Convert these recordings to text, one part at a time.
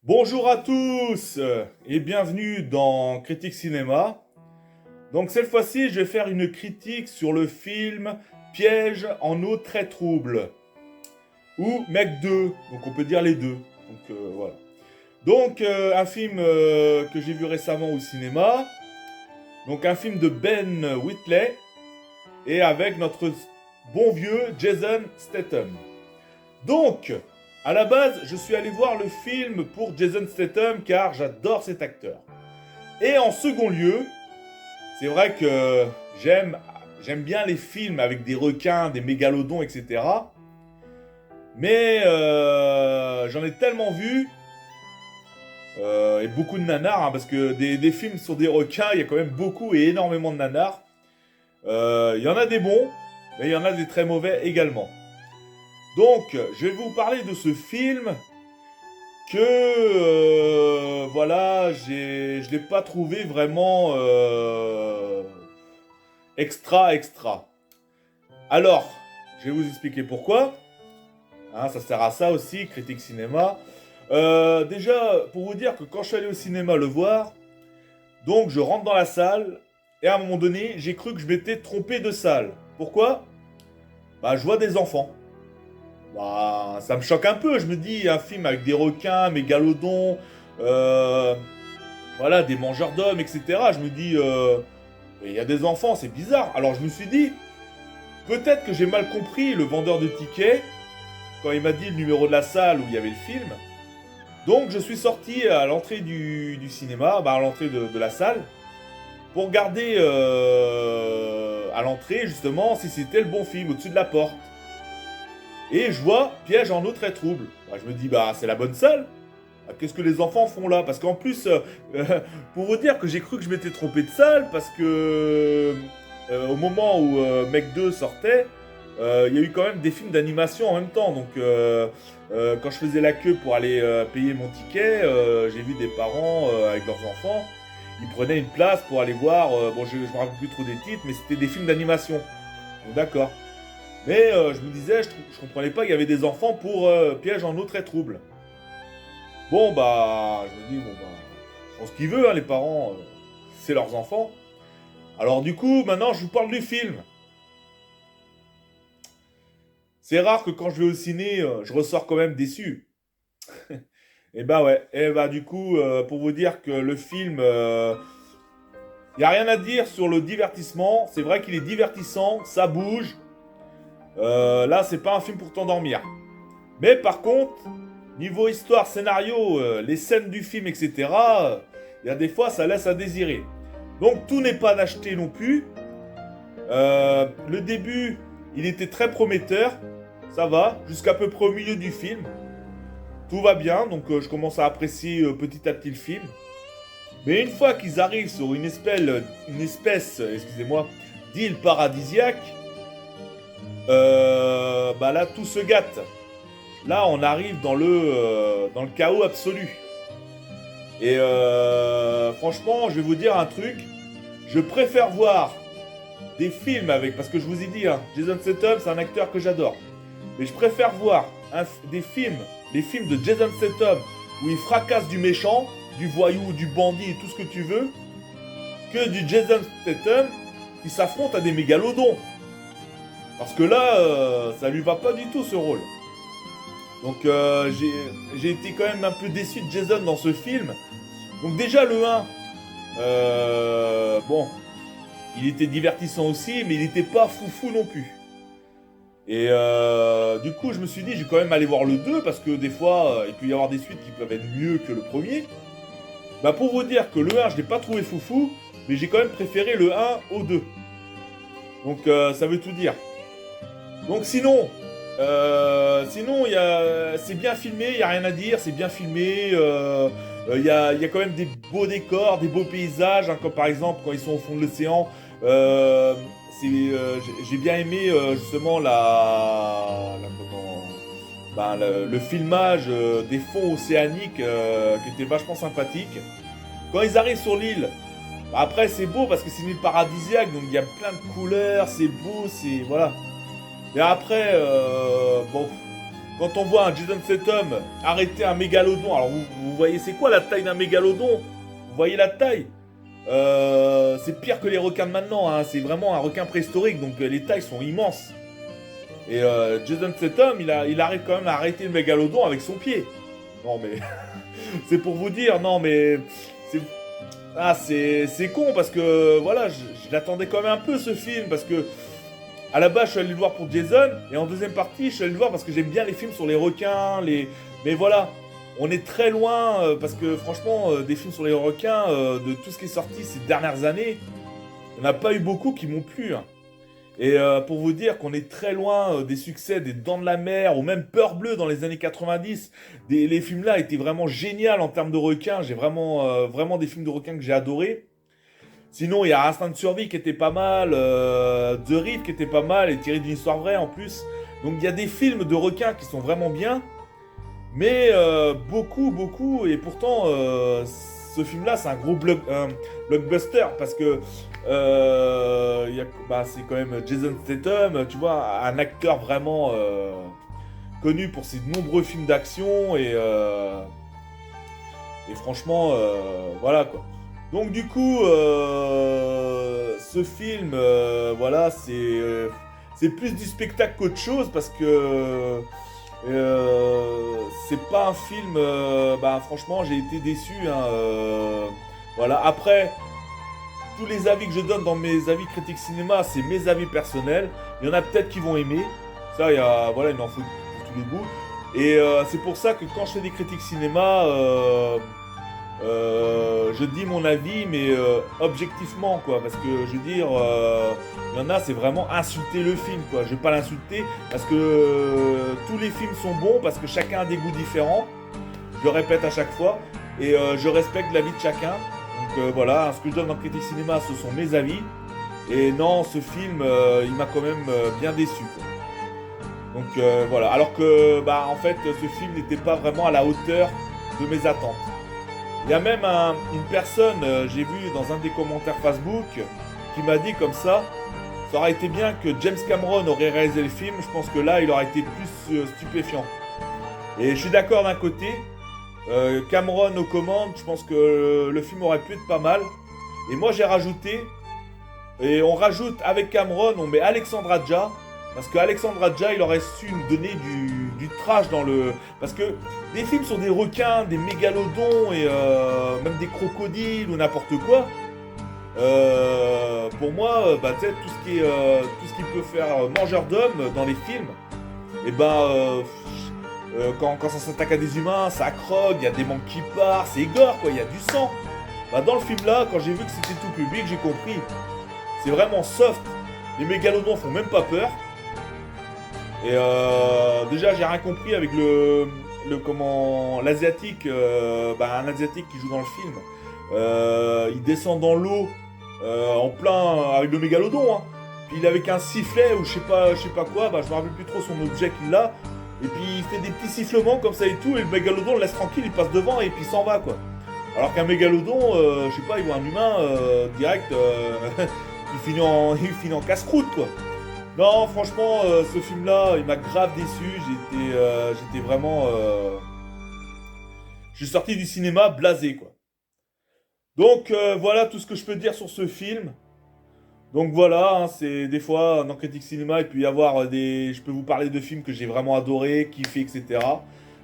Bonjour à tous et bienvenue dans Critique Cinéma. Donc cette fois-ci, je vais faire une critique sur le film Piège en eau très trouble ou Mec 2, donc on peut dire les deux. Voilà. Donc un film que j'ai vu récemment au cinéma. Donc un film de Ben Whitley et avec notre bon vieux Jason Statham. Donc, à la base, je suis allé voir le film pour Jason Statham car j'adore cet acteur. Et en second lieu, c'est vrai que j'aime bien les films avec des requins, des mégalodons, etc. Mais j'en ai tellement vu, et beaucoup de nanars, hein, parce que des films sur des requins, il y a quand même beaucoup et énormément de nanars. Il y en a des bons, mais il y en a des très mauvais également. Donc, je vais vous parler de ce film que, voilà, je l'ai pas trouvé vraiment extra. Alors, je vais vous expliquer pourquoi. Hein, ça sert à ça aussi, critique cinéma. Déjà, pour vous dire que quand je suis allé au cinéma le voir, donc je rentre dans la salle, et à un moment donné, j'ai cru que je m'étais trompé de salle. Pourquoi? Bah, je vois des enfants. Bah, ça me choque un peu. Je me dis, un film avec des requins, mégalodons, euh, voilà, des mangeurs d'hommes, etc. Je me dis, il y a des enfants, c'est bizarre. Alors je me suis dit, peut-être que j'ai mal compris le vendeur de tickets quand il m'a dit le numéro de la salle où il y avait le film. Donc je suis sorti à l'entrée du cinéma, bah, à l'entrée de la salle, pour regarder à l'entrée justement si c'était le bon film au-dessus de la porte. Et je vois Piège en eau très trouble. Bah, je me dis, bah c'est la bonne salle. Bah, qu'est-ce que les enfants font là? Parce qu'en plus, pour vous dire que j'ai cru que je m'étais trompé de salle, parce que au moment où Mec 2 sortait, il y a eu quand même des films d'animation en même temps. Donc quand je faisais la queue pour aller payer mon ticket, j'ai vu des parents avec leurs enfants. Ils prenaient une place pour aller voir, bon je me rappelle plus trop des titres, mais c'était des films d'animation. Donc d'accord. Mais je me disais, je comprenais pas qu'il y avait des enfants pour Piège en eau très trouble. Bon bah, je me dis, bon bah, ils font ce qu'ils veulent, hein, les parents, c'est leurs enfants. Alors du coup, maintenant je vous parle du film. C'est rare que quand je vais au ciné, je ressors quand même déçu. Et bah ouais, et bah du coup, pour vous dire que le film, il n'y a rien à dire sur le divertissement. C'est vrai qu'il est divertissant, ça bouge. Là, c'est pas un film pour t'endormir. Mais par contre, niveau histoire, scénario, les scènes du film, etc., il y a des fois, ça laisse à désirer. Donc tout n'est pas d'acheter non plus. Le début, il était très prometteur. Ça va, jusqu'à peu près au milieu du film. Tout va bien, donc je commence à apprécier petit à petit le film. Mais une fois qu'ils arrivent sur une espèce, excusez-moi, d'île paradisiaque, bah là tout se gâte. Là on arrive dans le chaos absolu. Et franchement, je vais vous dire un truc. Je préfère voir des films avec, parce que je vous ai dit, hein, Jason Statham, c'est un acteur que j'adore. Mais je préfère voir des films de Jason Statham où il fracasse du méchant, du voyou, du bandit et tout ce que tu veux, que du Jason Statham qui s'affronte à des mégalodons. Parce que là, ça lui va pas du tout ce rôle. Donc j'ai été quand même un peu déçu de Jason dans ce film. Donc déjà le 1, bon, il était divertissant aussi, mais il n'était pas foufou non plus. Et du coup, je me suis dit, je vais quand même aller voir le 2, parce que des fois, il peut y avoir des suites qui peuvent être mieux que le premier. Bah pour vous dire que le 1, je l'ai pas trouvé foufou, mais j'ai quand même préféré le 1 au 2. Donc ça veut tout dire. Donc sinon c'est bien filmé, il n'y a rien à dire, c'est bien filmé. Il y a quand même des beaux décors, des beaux paysages, hein, comme par exemple quand ils sont au fond de l'océan. Euh, j'ai bien aimé justement le filmage des fonds océaniques qui était vachement sympathique. Quand ils arrivent sur l'île, bah après c'est beau parce que c'est une île paradisiaque, donc il y a plein de couleurs, c'est beau, c'est voilà. Mais après, bon, quand on voit un Jason Statham arrêter un mégalodon, alors vous voyez c'est quoi la taille d'un mégalodon? Vous voyez la taille? C'est pire que les requins de maintenant, hein. C'est vraiment un requin préhistorique, donc les tailles sont immenses. Et Jason Statham, il arrive quand même à arrêter le mégalodon avec son pied. Non mais, c'est pour vous dire, non mais, c'est con parce que voilà, je l'attendais quand même un peu ce film parce que à la base je suis allé le voir pour Jason et en deuxième partie je suis allé le voir parce que j'aime bien les films sur les requins, mais voilà. On est très loin, parce que franchement, des films sur les requins, de tout ce qui est sorti ces dernières années, il n'y en a pas eu beaucoup qui m'ont plu. Hein. Et pour vous dire qu'on est très loin des succès des Dents de la Mer, ou même Peur Bleue dans les années 90, les films là étaient vraiment géniaux en termes de requins, j'ai vraiment des films de requins que j'ai adorés. Sinon, il y a Instinct de survie qui était pas mal, The Reef qui était pas mal, et tiré d'une histoire vraie en plus. Donc il y a des films de requins qui sont vraiment bien. Mais beaucoup, et pourtant ce film-là c'est un gros blockbuster parce que c'est quand même Jason Statham, tu vois, un acteur vraiment connu pour ses nombreux films d'action et franchement voilà quoi. Donc du coup ce film voilà c'est plus du spectacle qu'autre chose parce que c'est pas un film. Franchement, j'ai été déçu. Hein, voilà. Après, tous les avis que je donne dans mes avis critiques cinéma, c'est mes avis personnels. Il y en a peut-être qui vont aimer. Ça, il en faut pour tous les goûts. Et c'est pour ça que quand je fais des critiques cinéma, je dis mon avis, mais objectivement, quoi. Parce que je veux dire, il y en a, c'est vraiment insulter le film, quoi. Je vais pas l'insulter parce que tous les films sont bons, parce que chacun a des goûts différents. Je le répète à chaque fois. Et je respecte l'avis de chacun. Donc voilà, ce que je donne dans Critique Cinéma, ce sont mes avis. Et non, ce film, il m'a quand même bien déçu, quoi. Donc voilà. Alors que, en fait, ce film n'était pas vraiment à la hauteur de mes attentes. Il y a même une personne, j'ai vu dans un des commentaires Facebook, qui m'a dit comme ça aurait été bien que James Cameron aurait réalisé le film, je pense que là, il aurait été plus stupéfiant. Et je suis d'accord d'un côté, Cameron aux commandes, je pense que le film aurait pu être pas mal. Et moi, j'ai rajouté, et on rajoute avec Cameron, on met Alexandre Aja, parce qu'Alexandre Aja, il aurait su nous donner du trash dans le... Parce que des films sur des requins, des mégalodons et même des crocodiles ou n'importe quoi, pour moi, tu sais, tout ce qui peut faire mangeur d'hommes dans les films, et quand ça s'attaque à des humains, ça croque, il y a des membres qui partent, c'est gore, quoi, il y a du sang. Dans le film là, quand j'ai vu que c'était tout public, j'ai compris. C'est vraiment soft. Les mégalodons font même pas peur. Et déjà, j'ai rien compris avec l'asiatique, un asiatique qui joue dans le film. Il descend dans l'eau en plein avec le mégalodon. Hein. Puis il est avec un sifflet ou je sais pas quoi. Je me rappelle plus trop son objet qu'il a. Et puis il fait des petits sifflements comme ça et tout. Et le mégalodon le laisse tranquille, il passe devant et puis il s'en va quoi. Alors qu'un mégalodon, je sais pas, il voit un humain direct, il finit en casse-croûte quoi. Non, franchement, ce film-là, il m'a grave déçu. J'étais vraiment... Je suis sorti du cinéma blasé, quoi. Donc, voilà tout ce que je peux dire sur ce film. Donc voilà, hein, c'est des fois, dans Critique Cinéma, il peut y avoir des... Je peux vous parler de films que j'ai vraiment adorés, kiffés, etc.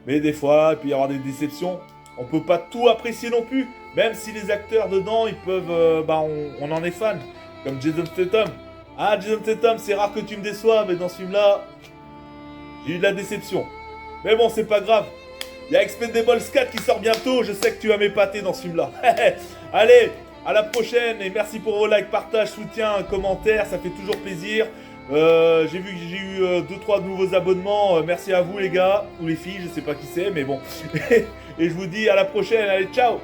Mais des fois, il peut y avoir des déceptions. On peut pas tout apprécier non plus. Même si les acteurs dedans, ils peuvent... on en est fan. Comme Jason Statham. Ah, Jason Statham, c'est rare que tu me déçois, mais dans ce film-là, j'ai eu de la déception. Mais bon, c'est pas grave. Il y a Expendables 4 qui sort bientôt, je sais que tu vas m'épater dans ce film-là. Allez, à la prochaine, et merci pour vos likes, partages, soutiens, commentaires, ça fait toujours plaisir. J'ai vu que j'ai eu 2-3 nouveaux abonnements, merci à vous les gars, ou les filles, je sais pas qui c'est, mais bon. Et je vous dis à la prochaine, allez, ciao!